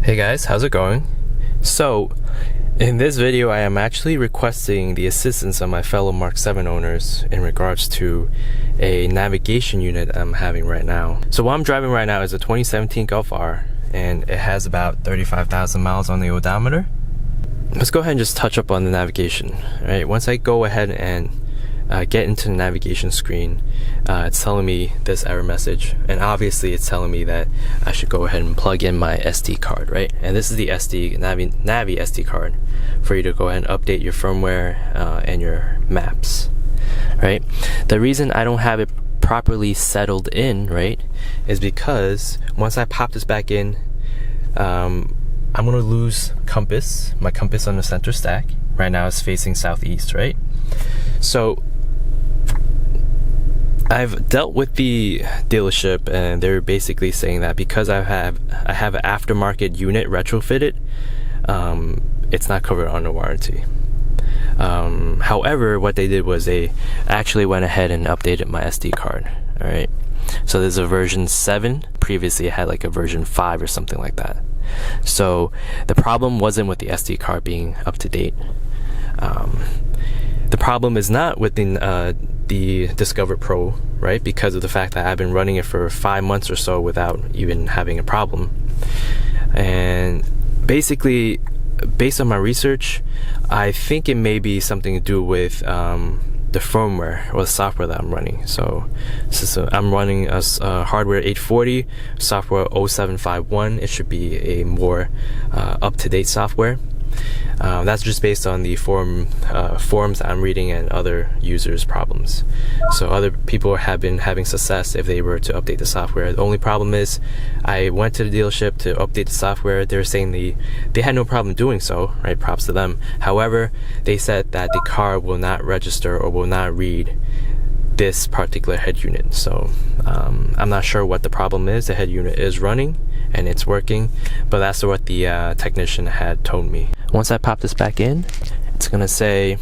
Hey guys, how's it going? So, in this video I am actually requesting the assistance of my fellow Mark 7 owners in regards to a navigation unit I'm having right now. So what I'm driving right now is a 2017 Golf R, and it has about 35,000 miles on the odometer. Let's go ahead and just touch up on the navigation. Alright, once I go ahead and get into the navigation screen, it's telling me this error message, and obviously it's telling me that I should go ahead and plug in my SD card, right? And this is the Navi SD card for you to go ahead and update your firmware and your maps, right? The reason I don't have it properly settled in, right, is because once I pop this back in, I'm gonna lose my compass on the center stack. Right now it's facing southeast, right? So I've dealt with the dealership, and they're basically saying that because I have an aftermarket unit retrofitted, it's not covered under warranty. However, what they did was they actually went ahead and updated my SD card. All right, so there's a version 7. Previously it had like a version 5 or something like that. So the problem wasn't with the SD card being up to date. The problem is not within the Discover Pro, right? Because of the fact that I've been running it for 5 months or so without even having a problem. And basically, based on my research, I think it may be something to do with the firmware or the software that I'm running. So I'm running a hardware 840, software 0751. It should be a more up-to-date software. That's just based on the forums that I'm reading and other users' problems. So other people have been having success if they were to update the software. The only problem is I went to the dealership to update the software. They're saying they had no problem doing so, right? Props to them. However, they said that the car will not register or will not read this particular head unit. So I'm not sure what the problem is. The head unit is running and it's working, but that's what the technician had told me. Once I pop this back in, it's gonna say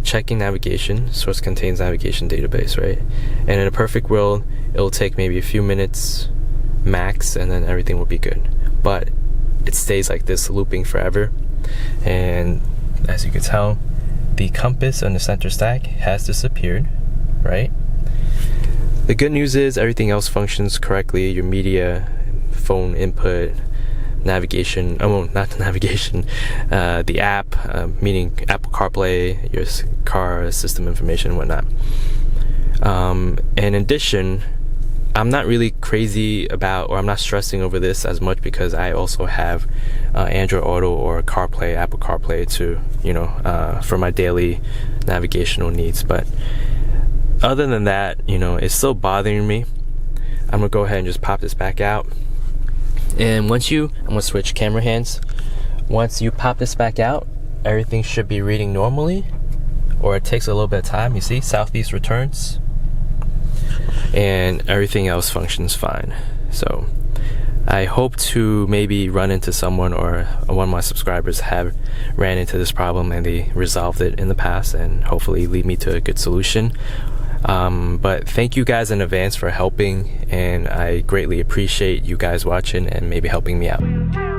checking navigation, source contains navigation database, right? And in a perfect world, it'll take maybe a few minutes max, and then everything will be good. But it stays like this, looping forever. And as you can tell, the compass on the center stack has disappeared, right? The good news is everything else functions correctly. Your media, phone input, navigation, not navigation, the app, meaning Apple CarPlay, your car system information and whatnot. In addition, I'm not really crazy about, or I'm not stressing over this as much because I also have Android Auto or CarPlay, Apple CarPlay to, for my daily navigational needs. But other than that, it's still bothering me. I'm gonna go ahead and just pop this back out. And I'm gonna switch camera hands. Once you pop this back out, everything should be reading normally, or it takes a little bit of time. You see, southeast returns, and everything else functions fine. So I hope to maybe run into someone, or one of my subscribers have ran into this problem and they resolved it in the past, and hopefully lead me to a good solution. But thank you guys in advance for helping, and I greatly appreciate you guys watching and maybe helping me out.